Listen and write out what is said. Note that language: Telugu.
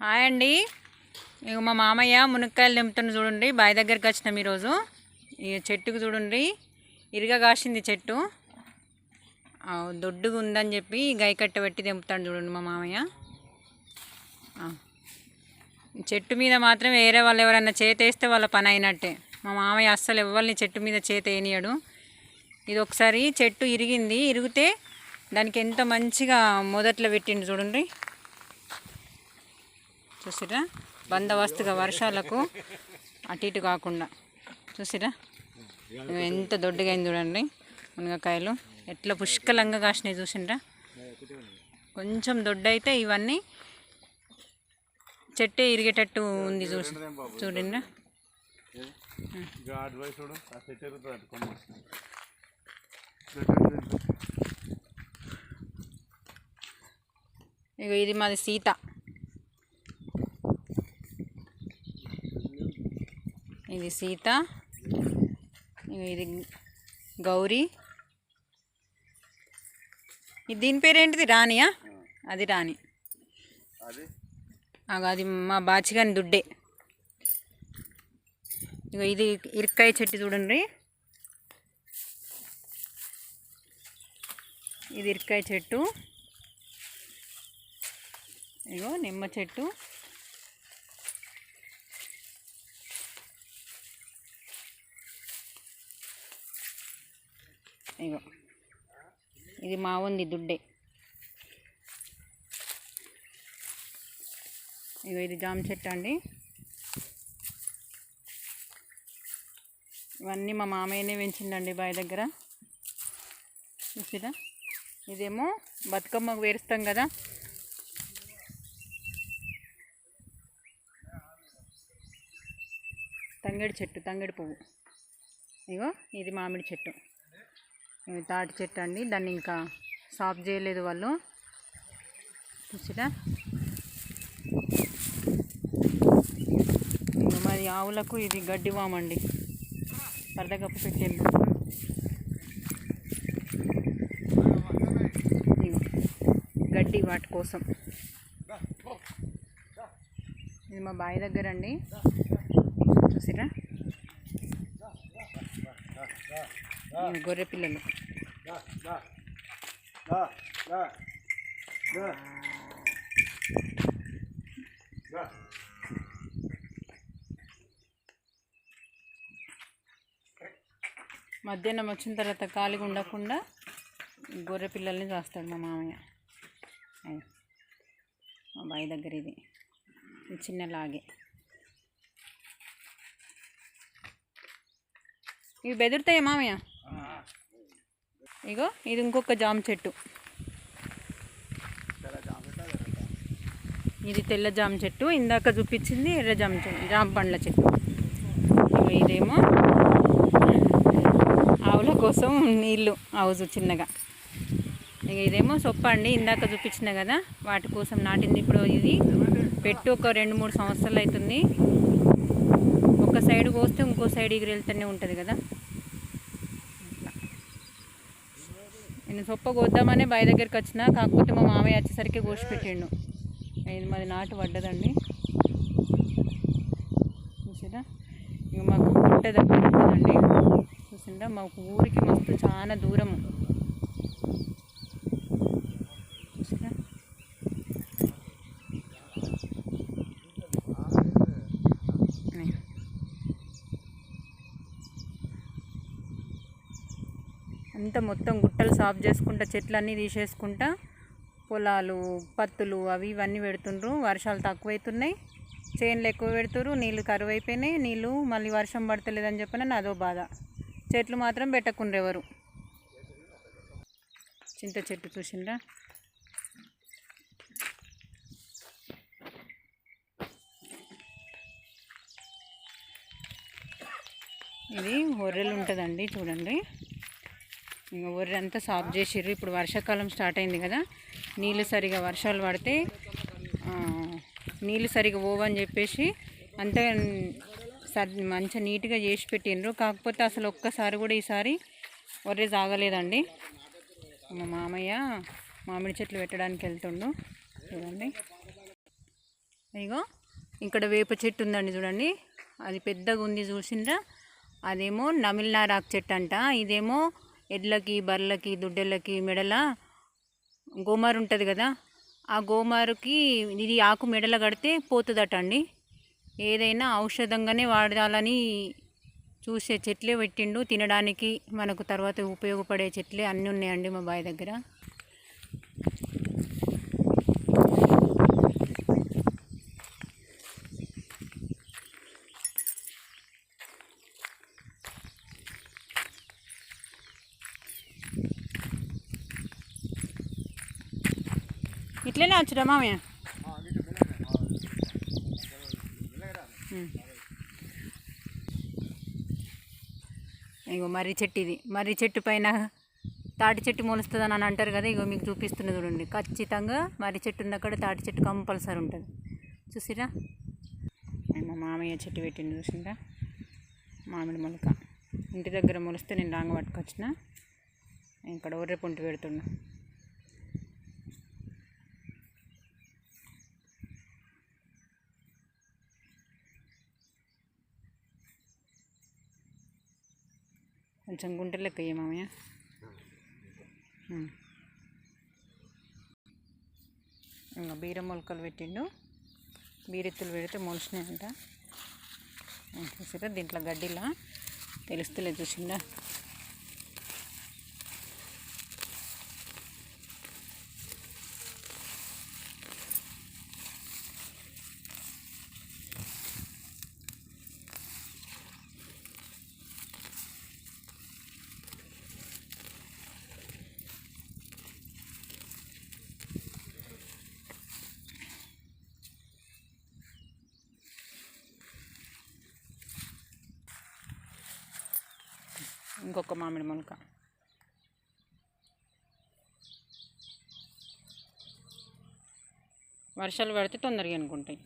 హాయ్ అండి, ఇక మా మామయ్య మునక్కాయలు తెంపుతున్న చూడండి. బావి దగ్గరికి వచ్చినాం ఈరోజు. ఈ చెట్టుకు చూడండి, ఇరుగా కాసింది చెట్టు. దొడ్డుగా ఉందని చెప్పి గైకట్ట పెట్టి తెంపుతాడు చూడండి మా మామయ్య. చెట్టు మీద మాత్రం వేరే వాళ్ళు ఎవరన్నా చేత వేస్తే వాళ్ళ పని అయినట్టే. మా మామయ్య అస్సలు ఎవరిని చెట్టు మీద చేత వేయనియాడు. ఇది ఒకసారి చెట్టు ఇరిగింది, ఇరిగితే దానికి ఎంత మంచిగా మొదట్లో పెట్టిండు చూడండి. చూసిరా, బందోబస్తుగా వర్షాలకు అటు ఇటు కాకుండా. చూసిరా ఎంత దొడ్డుగా అయింది చూడండి. మునగకాయలు ఎట్లా పుష్కలంగా కాసినాయి చూసిండ్రా. కొంచెం దొడ్డైతే ఇవన్నీ చెట్టే ఇరిగేటట్టు ఉంది. చూడండి. ఇక ఇది మాది సీత. ఇది సీత, ఇది గౌరీ. ఇది దీని పేరేంటిది? రాణియా? అది రాణి. అది మా బాచిగాని దుడ్డే. ఇక ఇది ఇరక్కాయ చెట్టు చూడండి. ఇది ఇరక్కాయ చెట్టు. ఇగో నిమ్మ చెట్టు. ఇగో ఇది మా ఉంది దుడ్డే. ఇగో ఇది జామ చెట్టు అండి. ఇవన్నీ మా మామయ్యనే పెంచిండండి బావి దగ్గర. చూసిరా, ఇదేమో బతుకమ్మకు వేరుస్తాం కదా. తంగేడి చెట్టు, తంగేడి పువ్వు. ఇగో ఇది మామిడి చెట్టు. తాటి చెట్టు అండి, దాన్ని ఇంకా సాఫ్ చేయలేదు వాళ్ళు. చూసిరా, మరి ఆవులకు ఇది గడ్డి వామండి, పరదగప్పు పెట్టిండు. గడ్డి వాటి కోసం. ఇది మా బావి దగ్గర అండి. చూసిరా, గొర్రె పిల్లలు. మధ్యాహ్నం వచ్చిన తర్వాత ఖాళీగా ఉండకుండా గొర్రె పిల్లల్ని చేస్తాడు మా మామయ్య. మా బావి దగ్గర ఇది చిన్నలాగే. ఇవి బెదురుతాయి మామయ్య. ఇగో ఇది ఇంకొక జామ చెట్టు. ఇది తెల్ల జామ చెట్టు. ఇందాక చూపించింది ఎర్ర జామ చెట్టు, జామ పండ్ల చెట్టు. ఇదేమో ఆవుల కోసం నీళ్ళు హౌజు చిన్నగా. ఇక ఇదేమో సొప్ప అండి, ఇందాక చూపించిన కదా, వాటి కోసం నాటింది. ఇప్పుడు ఇది పెట్టి ఒక 2-3 సంవత్సరాలు అవుతుంది. ఒక సైడ్ కోస్తే ఇంకో సైడ్ ఎగిరి వెళ్తూనే ఉంటుంది కదా. నేను సొప్ప కోద్దామనే బావి దగ్గరికి వచ్చిన, కాకపోతే మా మామయ్య వచ్చేసరికి కోసి పెట్టిండు. ఇది మాది నాటు పడ్డదండి. చూసిరా, ఇక మాకు గుట్ట దగ్గర ఉంటుందండి. చూసిందా, మాకు ఊరికి మస్తు చాలా దూరము. చూసిరా, అంతా మొత్తం గుట్టలు సాఫ్ చేసుకుంటా, చెట్లన్నీ తీసేసుకుంటా, పొలాలు పత్తులు అవి ఇవన్నీ పెడుతుండ్రు. వర్షాలు తక్కువైతున్నాయి, చేనులు ఎక్కువ పెడుతురు, నీళ్ళు కరువు అయిపోయినాయి. నీళ్ళు మళ్ళీ వర్షం పడతలేదని చెప్పిన అదో బాధ. చెట్లు మాత్రం పెట్టకుండ్రు ఎవరు. చింత చెట్టు చూసిండ్రా. ఇది ఒర్రెలు ఉంటుందండి చూడండి. ఇంకా ఒర్రె అంతా సాఫ్ చేసిర్రు. ఇప్పుడు వర్షాకాలం స్టార్ట్ అయింది కదా, నీళ్ళు సరిగా వర్షాలు పడితే నీళ్ళు సరిగా పోవని చెప్పేసి అంతా మంచిగా నీట్గా చేసి పెట్టిండ్రు. కాకపోతే అసలు ఒక్కసారి కూడా ఈసారి ఒర్రె సాగలేదండి. మా మామయ్య మామిడి చెట్లు పెట్టడానికి వెళ్తుండు. చూడండి, ఇగో ఇక్కడ వేప చెట్టు ఉందండి చూడండి, అది పెద్దగా ఉంది చూసిండ్రా. అదేమో నమిలినారాకు చెట్టు అంట. ఇదేమో ఎడ్లకి, బర్రెలకి, దుడ్డెలకి మెడల గోమారు ఉంటుంది కదా, ఆ గోమారుకి ఇది ఆకు మెడల కడితే పోతుందట అండి. ఏదైనా ఔషధంగానే వాడాలని చూసే చెట్లే పెట్టిండు. తినడానికి మనకు తర్వాత ఉపయోగపడే చెట్లే అన్నీ ఉన్నాయండి మా బావి దగ్గర. ఇట్లనే వచ్చురా మామయ్య. ఇగో మర్రి చెట్టు, ఇది మర్రి చెట్టు పైన తాటి చెట్టు మొలుస్తుందని అని అంటారు కదా. ఇగో మీకు చూపిస్తున్నది చూడండి, ఖచ్చితంగా మర్రి చెట్టు ఉన్న అక్కడ తాటి చెట్టు కంపల్సరీ ఉంటుంది. చూసిరా, మా మామయ్య చెట్టు పెట్టింది చూసిందా, మామిడి మొలక. ఇంటి దగ్గర మొలిస్తే నేను రాంగ పట్టుకొచ్చిన, ఇక్కడ ఒర్రె పొంటి పెడుతున్నా. కొంచెం గుంట లెక్క అయ్యే మామయ్య. ఇంకా బీర మొలకలు పెట్టిండు, బీరెత్తులు పెడితే మొలిచినాయంట. చూసారా, దీంట్లో గడ్డిలా తెలుస్తలేదు చూసిందా. ఇంకొక మామిడి మొలక. వర్షాలు పడితే తొందరగా అనుకుంటాయి.